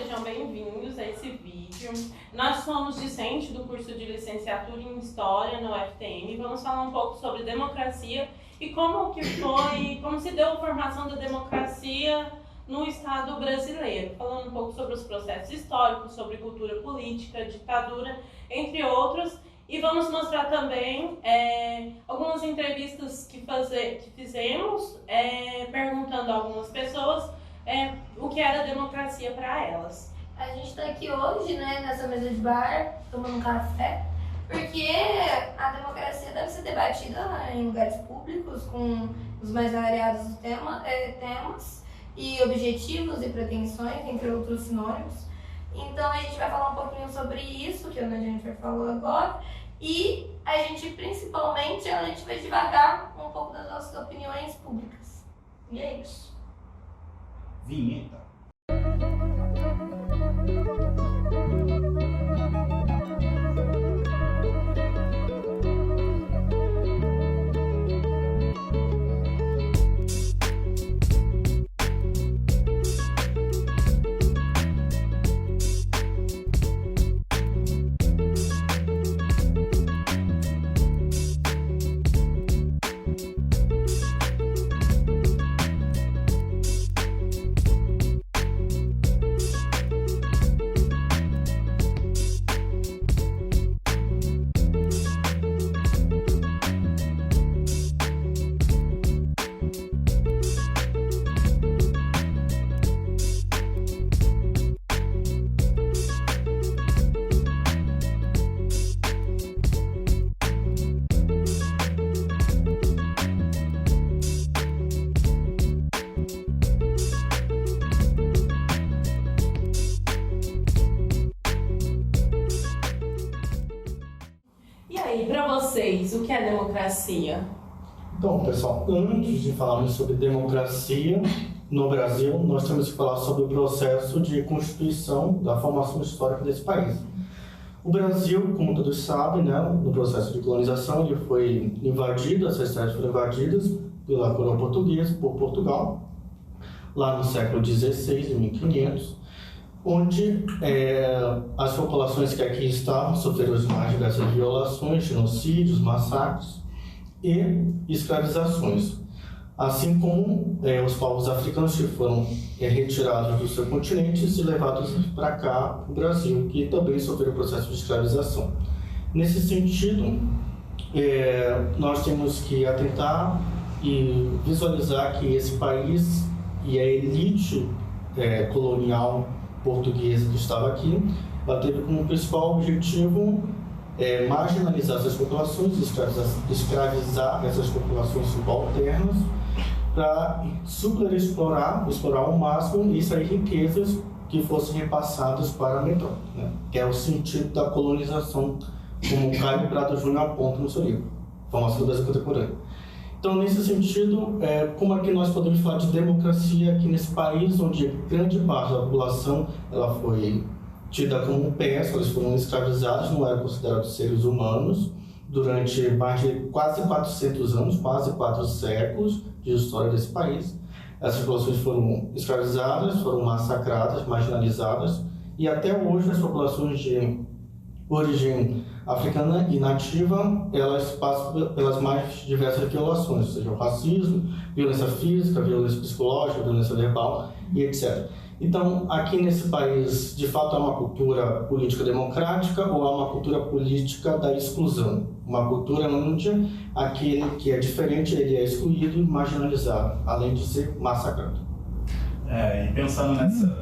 sejam bem-vindos a esse vídeo. Nós somos discentes do curso de licenciatura em História na UFTM. Vamos falar um pouco sobre democracia e como se deu a formação da democracia no Estado brasileiro. Falando um pouco sobre os processos históricos, sobre cultura política, ditadura, entre outros. E vamos mostrar também algumas entrevistas que fizemos, perguntando a algumas pessoas o que era democracia para elas. A gente está aqui hoje, nessa mesa de bar, tomando um café, porque a democracia deve ser debatida em lugares públicos, com os mais variados temas e objetivos e pretensões, entre outros sinônimos. Então a gente vai falar um pouquinho sobre isso, que a Jennifer falou agora, e a gente vai divagar um pouco das nossas opiniões públicas. E é isso. Vinheta. E para vocês, o que é democracia? Então, pessoal, antes de falarmos sobre democracia no Brasil, nós temos que falar sobre o processo de constituição da formação histórica desse país. O Brasil, como todos sabem, no processo de colonização, ele foi invadido, essas terras foram invadidas pela coroa portuguesa, por Portugal, lá no século XVI, em 1500, onde as populações que aqui estavam sofreram as mais diversas violações, genocídios, massacres e escravizações, assim como os povos africanos que foram retirados do seu continente e levados para cá, para o Brasil, que também sofreram o processo de escravização. Nesse sentido, nós temos que atentar e visualizar que esse país e a elite colonial portuguesa que estava aqui, ela teve como principal objetivo marginalizar essas populações, escravizar essas populações subalternas para explorar ao máximo e extrair riquezas que fossem repassadas para a metrópole, que é o sentido da colonização, como o Caio Prado Júnior aponta no seu livro, Formação do Brasil Contemporâneo. Então, nesse sentido, como é que nós podemos falar de democracia aqui nesse país, onde grande parte da população ela foi tida como peça, eles foram escravizados, não eram considerados seres humanos, durante mais de quase 400 anos, quase 4 séculos de história desse país. Essas populações foram escravizadas, foram massacradas, marginalizadas, e até hoje as populações de origem africana e nativa, elas passam pelas mais diversas violações, ou seja, o racismo, violência física, violência psicológica, violência verbal e etc. Então, aqui nesse país, de fato, há uma cultura política democrática ou há uma cultura política da exclusão? Uma cultura onde aquele que é diferente, ele é excluído e marginalizado, além de ser massacrado. E pensando nessa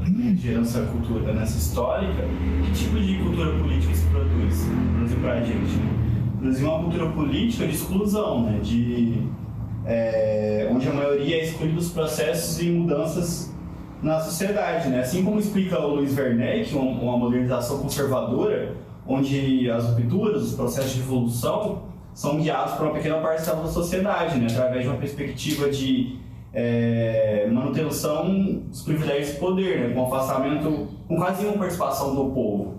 herança cultura, nessa histórica, que tipo de cultura política se produz no Brasil pra gente? O Brasil é uma cultura política de exclusão, onde a maioria é excluída dos processos e mudanças na sociedade, Assim como explica o Luiz Werneck, uma modernização conservadora, onde as rupturas, os processos de evolução são guiados por uma pequena parcela da sociedade, através de uma perspectiva de manutenção dos privilégios de poder, com afastamento, com quase nenhuma participação do povo.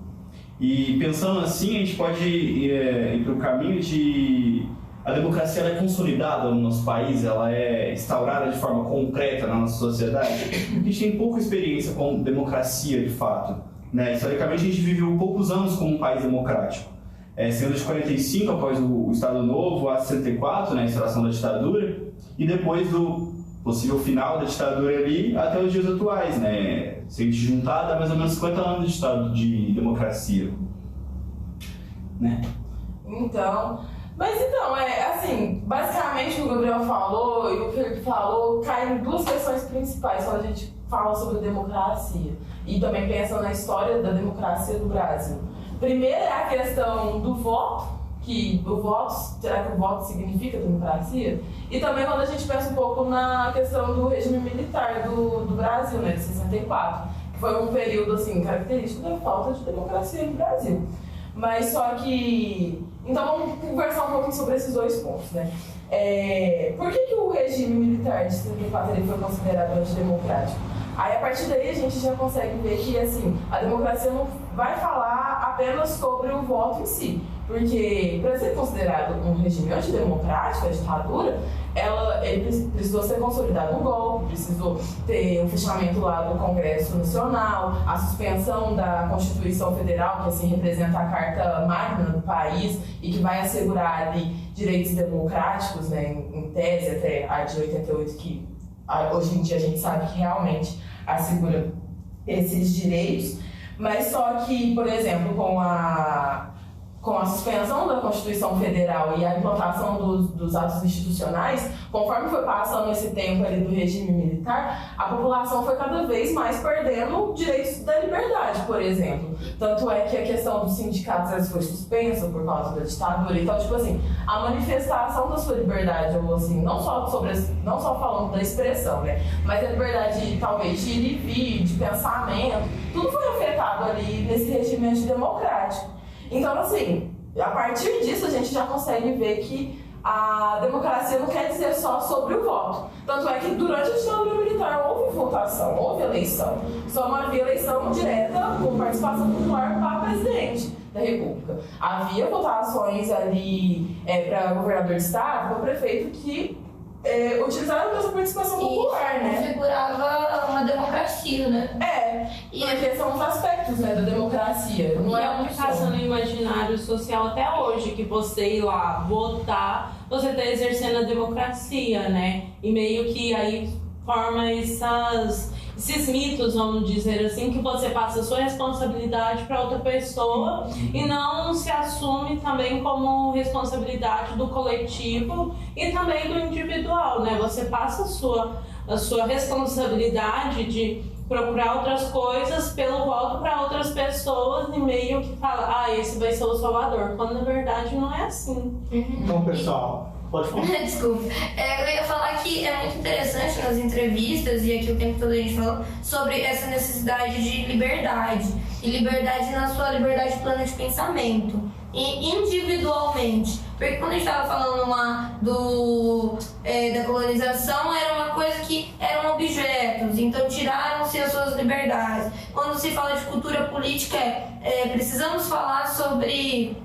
E pensando assim, a gente pode ir para o caminho de a democracia ela é consolidada no nosso país, ela é instaurada de forma concreta na nossa sociedade. A gente tem pouca experiência com democracia de fato, né? Historicamente a gente viveu poucos anos como um país democrático. Sendo de 45 após o Estado Novo, a 64, né, a instauração da ditadura, e depois do possível final da ditadura ali até os dias atuais, né? Se a gente juntar, dá mais ou menos 50 anos de estado de democracia, né? Então, assim, basicamente o que o Gabriel falou e o Felipe falou cai em duas questões principais quando a gente fala sobre democracia e também pensa na história da democracia do Brasil. Primeiro é a questão do voto, será que o voto significa democracia? E também quando a gente pensa um pouco na questão do regime militar do Brasil, né, de 64, que foi um período assim, característico da falta de democracia no Brasil. Mas só que... Então vamos conversar um pouquinho sobre esses dois pontos, né? Por que o regime militar de 64 ele foi considerado antidemocrático? Aí a partir daí a gente já consegue ver que assim, a democracia não vai falar apenas sobre o voto em si. Porque para ser considerado um regime antidemocrático, a ditadura, ele precisou ser consolidado no golpe, precisou ter o fechamento lá do Congresso Nacional, a suspensão da Constituição Federal, que assim representa a carta magna do país e que vai assegurar ali direitos democráticos, né, em tese até a de 88, que hoje em dia a gente sabe que realmente assegura esses direitos. Mas só que, por exemplo, com a suspensão da Constituição Federal e a implantação dos atos institucionais, conforme foi passando esse tempo ali do regime militar, a população foi cada vez mais perdendo direitos da liberdade, por exemplo. Tanto é que a questão dos sindicatos foi suspensa por causa da ditadura. Então, tipo assim, a manifestação da sua liberdade, ou assim, não só falando da expressão, né, mas a liberdade talvez de ir e vir, de pensamento, tudo foi afetado ali nesse regime antidemocrático. Então, assim, a partir disso a gente já consegue ver que a democracia não quer dizer só sobre o voto. Tanto é que durante a ditadura militar houve votação, houve eleição. Só não havia eleição direta com participação popular para presidente da República. Havia votações ali para governador de estado, para prefeito que utilizaram dessa participação popular, né? Configurava uma democracia, né? E aqui são os aspectos, né, da democracia. Não é o que passa no imaginário social até hoje, que você ir lá votar, você está exercendo a democracia, né? E meio que aí forma esses mitos, vamos dizer assim, que você passa a sua responsabilidade para outra pessoa e não se assume também como responsabilidade do coletivo e também do individual, né? Você passa a sua responsabilidade de procurar outras coisas pelo voto para outras pessoas e meio que fala, esse vai ser o salvador, quando na verdade não é assim. Então, pessoal, pode falar. Desculpa. Eu ia falar que é muito interessante nas entrevistas, e aqui o tempo todo a gente falou, sobre essa necessidade de liberdade. E liberdade na sua liberdade plena de pensamento. E individualmente. Porque quando a gente estava falando lá da colonização, era uma coisa que eram objetos, então tiraram-se as suas liberdades. Quando se fala de cultura política, precisamos falar sobre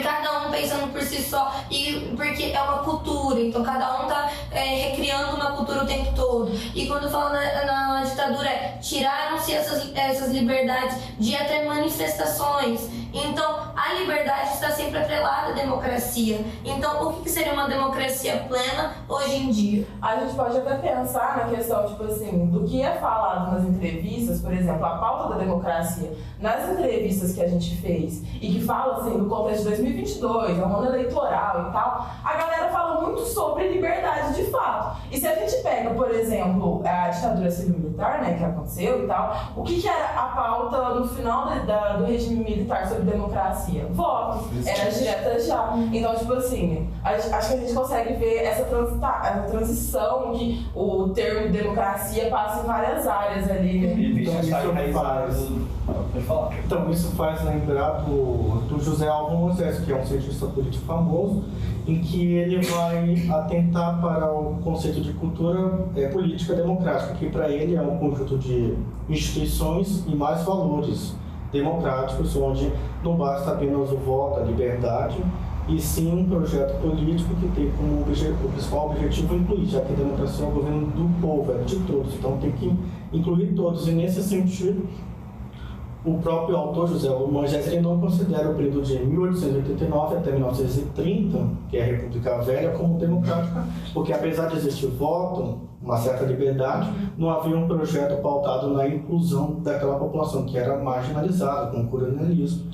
cada um pensando por si só, e porque é uma cultura, então cada um está recriando uma cultura o tempo todo. E quando fala na ditadura, tiraram-se essas liberdades de até manifestações. Então a liberdade está sempre atrelada à democracia. Então o que seria uma democracia plena hoje em dia? A gente pode até pensar na questão, tipo assim, do que é falado nas entrevistas, por exemplo, a pauta da democracia, nas entrevistas que a gente fez, e que fala assim do contexto de 2022, é um ano eleitoral e tal, a galera fala muito sobre liberdade de fato. E se a gente pega, por exemplo, a ditadura civil-militar, né, que aconteceu e tal, o que era a pauta no final do regime militar sobre democracia? Voto. Era direta já. Então, tipo assim, acho que a gente consegue ver essa transição que o termo democracia passa em várias áreas ali, né? Então, isso faz lembrar do José Alvin Moisés, que é um cientista político famoso, em que ele vai atentar para o conceito de cultura política democrática, que para ele é um conjunto de instituições e mais valores democráticos, onde não basta apenas o voto, a liberdade, e sim um projeto político que tem como o principal objetivo incluir, já que a democracia é o governo do povo, é de todos, então tem que incluir todos, e nesse sentido, o próprio autor, José Moisés, ele não considera o período de 1889 até 1930, que é a República Velha, como democrática, porque apesar de existir voto, uma certa liberdade, não havia um projeto pautado na inclusão daquela população que era marginalizada, com o coronelismo.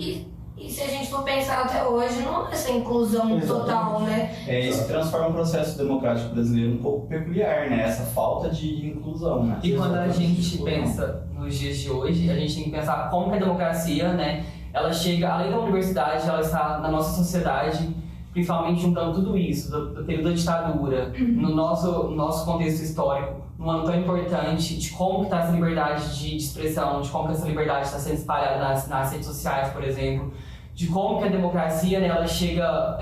E se a gente for pensar até hoje, não é essa inclusão total, né? Isso transforma o processo democrático brasileiro um pouco peculiar, né? Essa falta de inclusão, né? E quando a gente pensa nos dias de hoje, a gente tem que pensar como que a democracia, né, ela chega, além da universidade, ela está na nossa sociedade, principalmente juntando tudo isso, do período da ditadura, no nosso contexto histórico, num ano tão importante, de como que está essa liberdade de expressão, de como que essa liberdade está sendo espalhada nas redes sociais, por exemplo, de como que a democracia, né, ela chega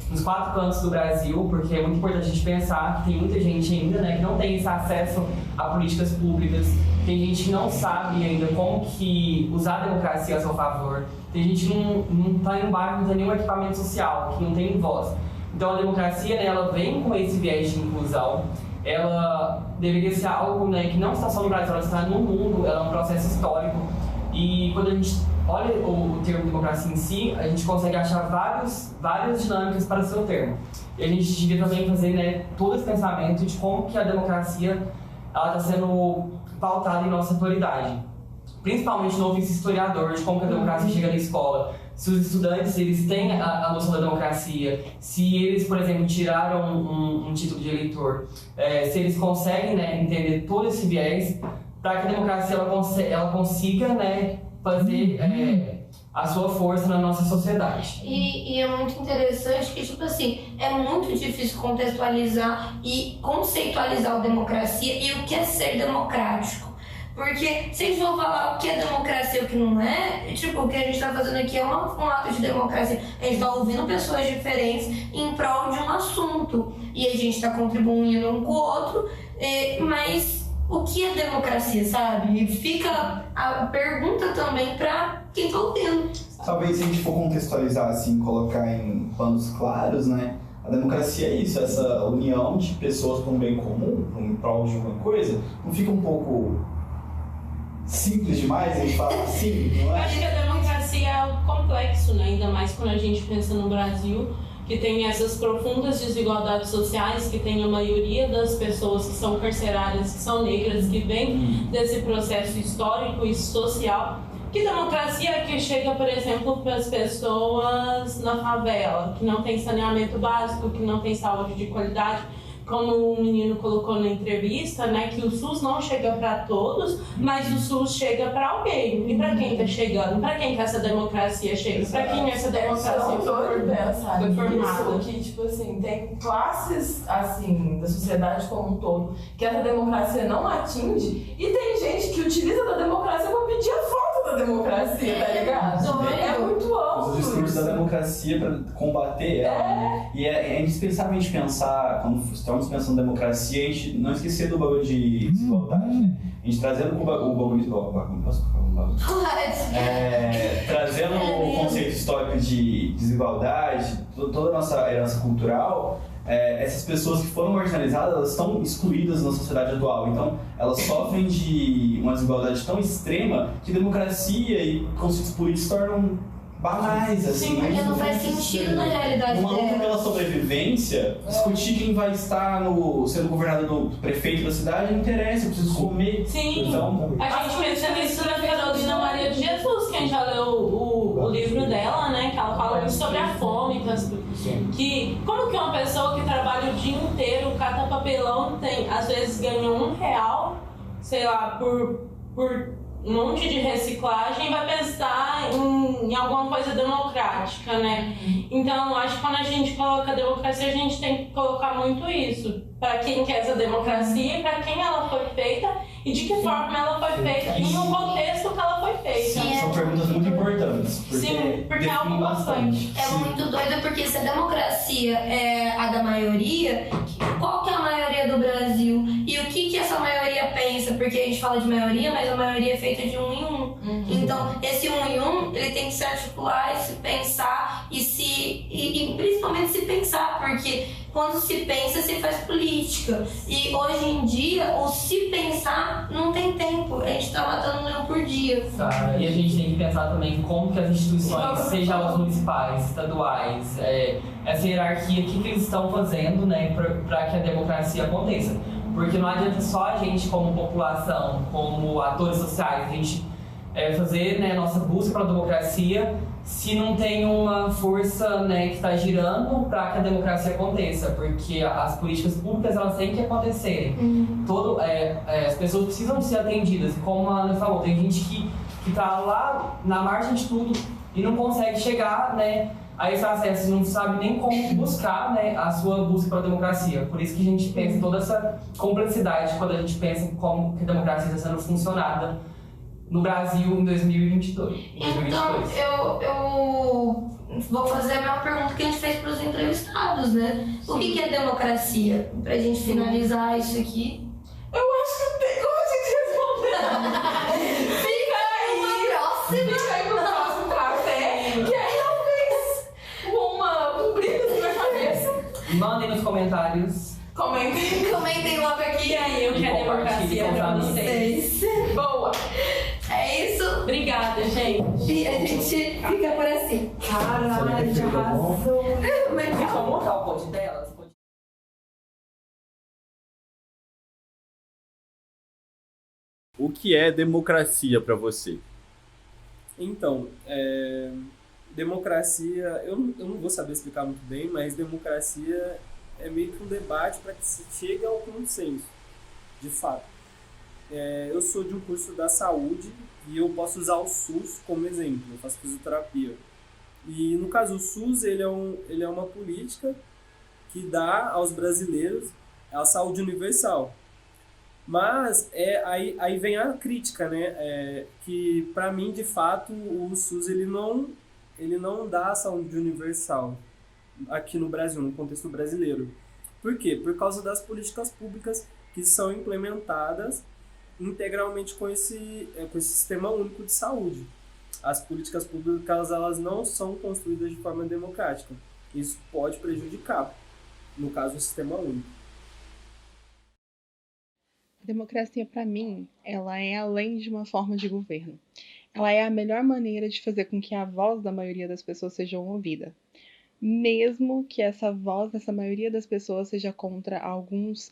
nos 4 cantos do Brasil, porque é muito importante a gente pensar que tem muita gente ainda, né, que não tem esse acesso a políticas públicas, tem gente que não sabe ainda como que usar a democracia a seu favor, tem gente que não está em um bairro, não tem nenhum equipamento social, que não tem voz. Então a democracia, né, ela vem com esse viés de inclusão, ela deveria ser algo, né, que não está só no Brasil, ela está no mundo, ela é um processo histórico. E quando a gente olha o termo democracia em si, a gente consegue achar várias dinâmicas para o seu termo. E a gente devia também fazer, né, todo esse pensamento de como que a democracia está sendo pautada em nossa atualidade. Principalmente no ofício historiador, de como que a democracia chega na escola. Se os estudantes eles têm a noção da democracia, se eles, por exemplo, tiraram um título de eleitor, se eles conseguem, né, entender todo esse viés, para que a democracia ela consiga, né, fazer a sua força na nossa sociedade. E é muito interessante que, tipo assim, é muito difícil contextualizar e conceitualizar a democracia e o que é ser democrático. Porque se a gente for falar o que é democracia e o que não é, tipo, o que a gente está fazendo aqui é um ato de democracia. A gente está ouvindo pessoas diferentes em prol de um assunto. E a gente está contribuindo um com o outro, mas o que é democracia, sabe? E fica a pergunta também para quem está ouvindo. Talvez se a gente for contextualizar assim, colocar em panos claros, né? A democracia é isso, essa união de pessoas para um bem comum, em prol de alguma coisa, não fica um pouco simples demais a gente falar assim, não Eu é? acho que a democracia é algo complexo, né? Ainda mais quando a gente pensa no Brasil, que tem essas profundas desigualdades sociais, que tem a maioria das pessoas que são carcerárias, que são negras, que vêm desse processo histórico e social. Que democracia é que chega, por exemplo, para as pessoas na favela, que não tem saneamento básico, que não tem saúde de qualidade, como o menino colocou na entrevista, né, que o SUS não chega para todos, mas o SUS chega para alguém. E para quem está chegando? Para quem que essa democracia chega? Para quem essa democracia foi formada? Que, tipo assim, tem classes, assim, da sociedade como um todo, que essa democracia não atinge, e tem gente que utiliza da democracia para pedir a falta da democracia, tá ligado? É muito amplo. Os discursos da democracia para combater ela, né? E é indispensável a gente pensar, quando estamos pensando em democracia, a gente não esquecer do bagulho de desigualdade, né? A gente trazendo o bagulho... trazendo o conceito histórico de desigualdade, toda a nossa herança cultural, essas pessoas que foram marginalizadas, elas estão excluídas na sociedade atual. Então, elas sofrem de uma desigualdade tão extrema que democracia e conceitos políticos se tornam banais, assim. Sim, porque não faz sentido na realidade Numa luta dela. pela sobrevivência, discutir quem vai estar sendo governador, prefeito da cidade, não interessa, eu preciso comer. Sim, Então, a gente pensa nisso na Carolina Maria de Jesus, quem já leu o livro dela, né, que ela fala muito sobre a fome, que como que uma pessoa que trabalha o dia inteiro, cata papelão, às vezes ganha R$1, sei lá, por um monte de reciclagem, vai pensar em alguma coisa democrática, né? Então, acho que quando a gente coloca a democracia, a gente tem que colocar muito isso. Para quem quer essa democracia, para quem ela foi feita e de que forma ela foi feita e no contexto que ela foi feita. Sim, são perguntas muito importantes. Sim, porque é algo bastante. É muito doido porque se a democracia é a da maioria, qual que é a maioria do Brasil? E o que essa maioria pensa? Porque a gente fala de maioria, mas a maioria é feita de 1 em 1. Então, esse 1 em 1, ele tem que se articular e se pensar e e principalmente se pensar, porque quando se pensa, se faz política. E hoje em dia, o se pensar não tem tempo. A gente tá matando um leão por dia. Tá, e a gente tem que pensar também como que as instituições, seja elas municipais, estaduais, essa hierarquia, o que eles estão fazendo, né, para que a democracia aconteça. Porque não adianta só a gente, como população, como atores sociais, a gente fazer, né, nossa busca pela democracia se não tem uma força, né, que está girando para que a democracia aconteça, porque as políticas públicas elas têm que acontecerem. As pessoas precisam ser atendidas, como a Ana falou, tem gente que está lá na margem de tudo e não consegue chegar, né, a esse acesso, não sabe nem como buscar, né, a sua busca pela democracia. Por isso que a gente pensa toda essa complexidade quando a gente pensa em como que a democracia está sendo funcionada no Brasil em 2022. Então, eu vou fazer a mesma pergunta que a gente fez para os entrevistados, né? O que é democracia? Pra gente finalizar isso aqui. Eu acho que não tem como a gente responder. Fica aí pro próximo café, que aí talvez um brilho na minha cabeça. Mandem nos comentários. Comentem logo aqui. E aí, o que é democracia pra vocês? Boa! É isso. Obrigada, gente. E a gente fica por assim. Caralho, de arrasou. Vamos montar o pote delas? O que é democracia para você? Então, democracia, eu não vou saber explicar muito bem, mas democracia é meio que um debate para que se chegue ao consenso, de fato. Eu sou de um curso da saúde e eu posso usar o SUS como exemplo, eu faço fisioterapia. E no caso o SUS, ele é uma política que dá aos brasileiros a saúde universal. Mas aí vem a crítica, né? Que para mim, de fato, o SUS ele não dá a saúde universal aqui no Brasil, no contexto brasileiro. Por quê? Por causa das políticas públicas que são implementadas integralmente com esse sistema único de saúde. As políticas públicas elas não são construídas de forma democrática. Isso pode prejudicar, no caso, o sistema único. A democracia, para mim, ela é além de uma forma de governo. Ela é a melhor maneira de fazer com que a voz da maioria das pessoas seja ouvida. Mesmo que essa voz dessa maioria das pessoas seja contra alguns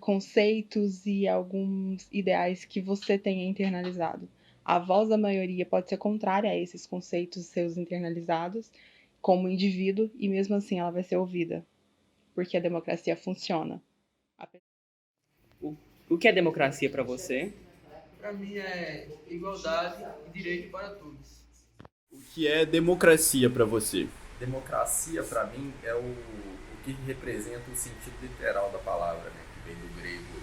conceitos e alguns ideais que você tenha internalizado. A voz da maioria pode ser contrária a esses conceitos seus internalizados como indivíduo e mesmo assim ela vai ser ouvida, porque a democracia funciona. O que é democracia para você? Para mim é igualdade e direito para todos. O que é democracia para você? Democracia, para mim, é o que representa o sentido literal da palavra, né? Que vem do grego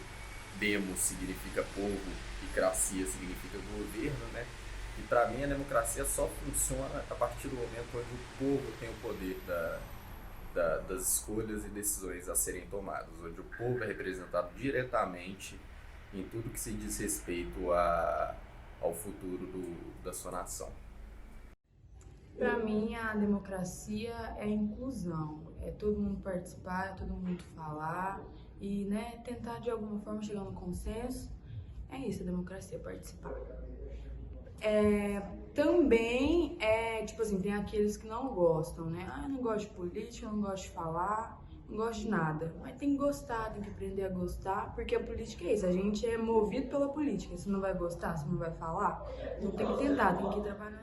demos significa povo e cracia significa governo, né? E para mim a democracia só funciona a partir do momento onde o povo tem o poder das escolhas e decisões a serem tomadas, onde o povo é representado diretamente em tudo que se diz respeito ao futuro da sua nação. Para mim, a democracia é inclusão, é todo mundo participar, é todo mundo falar e, né, tentar de alguma forma chegar no consenso. É isso, a democracia, participar. Também tipo assim, tem aqueles que não gostam, né? Eu não gosto de política, eu não gosto de falar, não gosto de nada. Mas tem que gostar, tem que aprender a gostar, porque a política é isso, a gente é movido pela política. Você não vai gostar, você não vai falar, então tem que tentar, tem que trabalhar.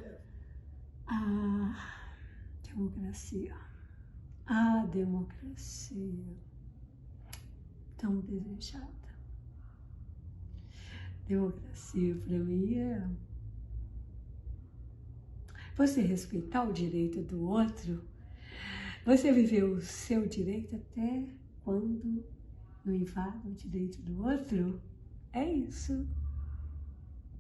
Democracia. A democracia tão desejada. Democracia para mim é você respeitar o direito do outro, você viver o seu direito até quando não invada o direito do outro. É isso.